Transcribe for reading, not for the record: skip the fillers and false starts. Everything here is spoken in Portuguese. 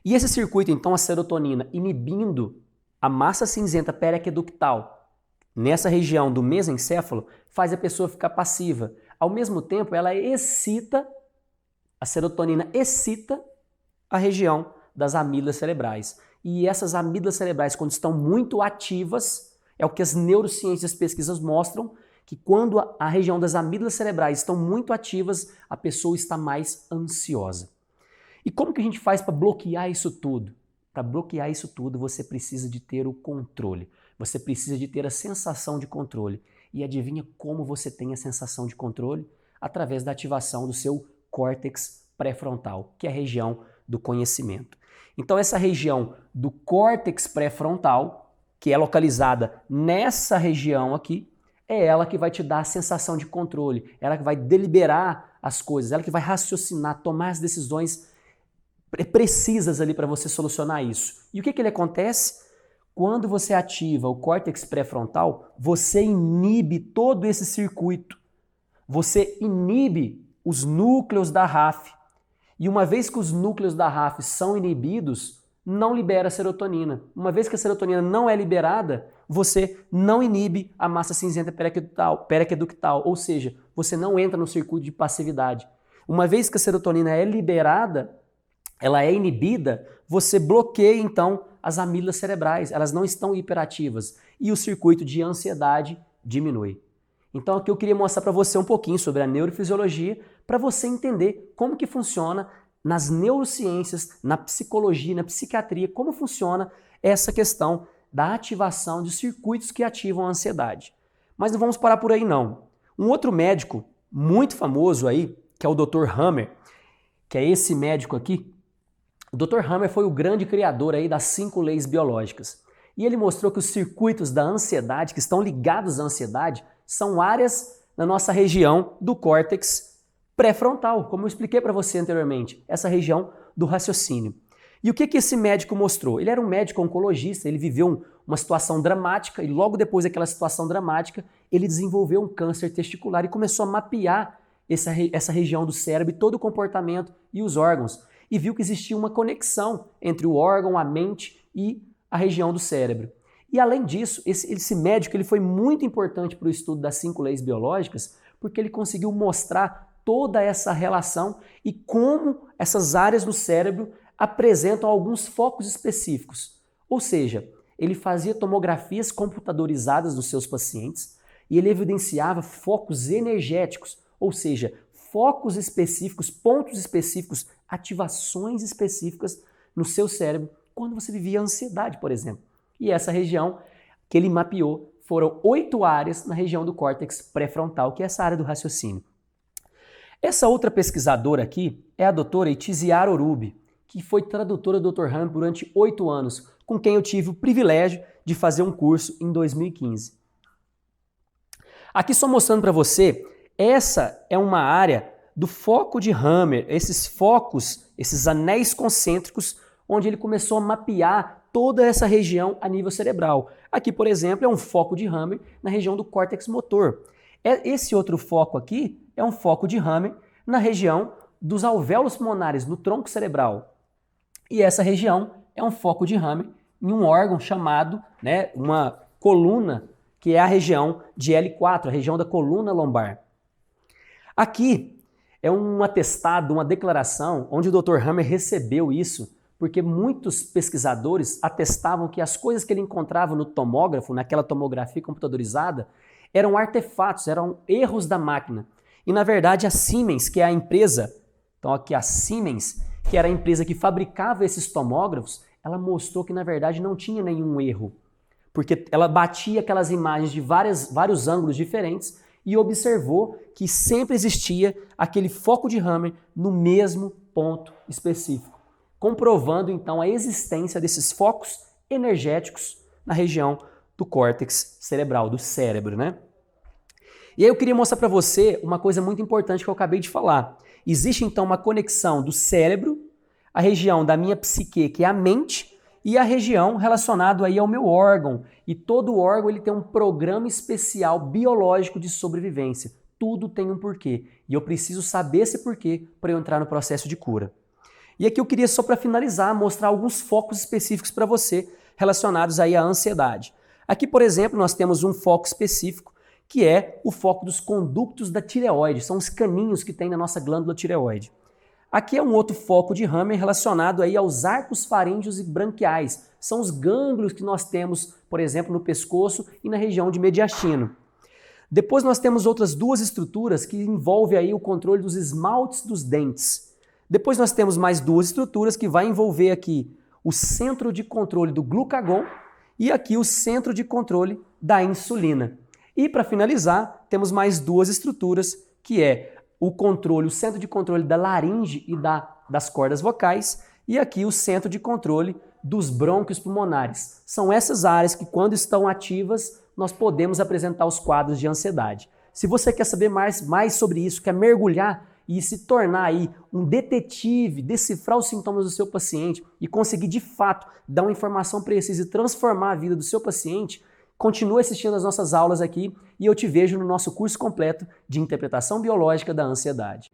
E esse circuito, então, a serotonina inibindo a massa cinzenta periaqueductal nessa região do mesencéfalo, faz a pessoa ficar passiva. Ao mesmo tempo, ela excita, a serotonina excita a região das amígdalas cerebrais. E essas amígdalas cerebrais, quando estão muito ativas, é o que as neurociências pesquisas mostram, que quando a região das amígdalas cerebrais estão muito ativas, a pessoa está mais ansiosa. E como que a gente faz para bloquear isso tudo? Para bloquear isso tudo, você precisa de ter o controle. Você precisa de ter a sensação de controle. E adivinha como você tem a sensação de controle? Através da ativação do seu córtex pré-frontal, que é a região do conhecimento. Então essa região do córtex pré-frontal, que é localizada nessa região aqui, é ela que vai te dar a sensação de controle, ela que vai deliberar as coisas, ela que vai raciocinar, tomar as decisões precisas ali para você solucionar isso. E o que ele acontece? Quando você ativa o córtex pré-frontal, você inibe todo esse circuito. Você inibe os núcleos da RAF. E uma vez que os núcleos da RAF são inibidos, não libera serotonina. Uma vez que a serotonina não é liberada, você não inibe a massa cinzenta periaqueductal, ou seja, você não entra no circuito de passividade. Uma vez que a serotonina é liberada, ela é inibida, você bloqueia então as amígdalas cerebrais, elas não estão hiperativas e o circuito de ansiedade diminui. Então aqui eu queria mostrar para você um pouquinho sobre a neurofisiologia, para você entender como que funciona nas neurociências, na psicologia, na psiquiatria, como funciona essa questão da ativação de circuitos que ativam a ansiedade. Mas não vamos parar por aí não. Um outro médico muito famoso aí, que é o Dr. Hammer, que é esse médico aqui, o Dr. Hammer foi o grande criador aí das 5 leis biológicas. E ele mostrou que os circuitos da ansiedade, que estão ligados à ansiedade, são áreas na nossa região do córtex pré-frontal, como eu expliquei para você anteriormente, essa região do raciocínio. E o que esse médico mostrou? Ele era um médico oncologista, ele viveu uma situação dramática e logo depois daquela situação dramática, ele desenvolveu um câncer testicular e começou a mapear essa região do cérebro, todo o comportamento e os órgãos. E viu que existia uma conexão entre o órgão, a mente e a região do cérebro. E além disso, esse médico ele foi muito importante para o estudo das 5 leis biológicas, porque ele conseguiu mostrar toda essa relação e como essas áreas do cérebro apresentam alguns focos específicos. Ou seja, ele fazia tomografias computadorizadas dos seus pacientes e ele evidenciava focos energéticos, ou seja, focos específicos, pontos específicos, ativações específicas no seu cérebro quando você vivia ansiedade, por exemplo. E essa região que ele mapeou foram 8 áreas na região do córtex pré-frontal, que é essa área do raciocínio. Essa outra pesquisadora aqui é a doutora Itiziar Orubi, que foi tradutora do Dr. Hammer durante 8 anos, com quem eu tive o privilégio de fazer um curso em 2015. Aqui só mostrando para você, essa é uma área do foco de Hammer, esses focos, esses anéis concêntricos, onde ele começou a mapear toda essa região a nível cerebral. Aqui, por exemplo, é um foco de Hammer na região do córtex motor. Esse outro foco aqui é um foco de Hammer na região dos alvéolos pulmonares, no tronco cerebral. E essa região é um foco de Hammer em um órgão chamado, uma coluna, que é a região de L4, a região da coluna lombar. Aqui é um atestado, uma declaração, onde o Dr. Hammer recebeu isso, porque muitos pesquisadores atestavam que as coisas que ele encontrava no tomógrafo, naquela tomografia computadorizada, eram artefatos, eram erros da máquina. E na verdade a Siemens, que é a empresa, então aqui a Siemens, que era a empresa que fabricava esses tomógrafos, ela mostrou que na verdade não tinha nenhum erro, porque ela batia aquelas imagens de vários ângulos diferentes e observou que sempre existia aquele foco de Hammer no mesmo ponto específico, comprovando então a existência desses focos energéticos na região do córtex cerebral, do cérebro, E aí eu queria mostrar para você uma coisa muito importante que eu acabei de falar. Existe então uma conexão do cérebro, a região da minha psique, que é a mente, e a região relacionada aí ao meu órgão. E todo órgão ele tem um programa especial biológico de sobrevivência. Tudo tem um porquê. E eu preciso saber esse porquê para eu entrar no processo de cura. E aqui eu queria só para finalizar mostrar alguns focos específicos para você relacionados aí à ansiedade. Aqui, por exemplo, nós temos um foco específico que é o foco dos conductos da tireoide, são os caninhos que tem na nossa glândula tireoide. Aqui é um outro foco de Hammer relacionado aí aos arcos faríngeos e branquiais, são os gânglios que nós temos, por exemplo, no pescoço e na região de mediastino. Depois nós temos outras duas estruturas que envolvem aí o controle dos esmaltes dos dentes. Depois nós temos mais duas estruturas que vai envolver aqui o centro de controle do glucagon e aqui o centro de controle da insulina. E para finalizar, temos mais duas estruturas que é o centro de controle da laringe e das cordas vocais e aqui o centro de controle dos brônquios pulmonares. São essas áreas que, quando estão ativas, nós podemos apresentar os quadros de ansiedade. Se você quer saber mais sobre isso, quer mergulhar e se tornar aí um detetive, decifrar os sintomas do seu paciente e conseguir de fato dar uma informação precisa e transformar a vida do seu paciente, continue assistindo as nossas aulas aqui e eu te vejo no nosso curso completo de interpretação biológica da ansiedade.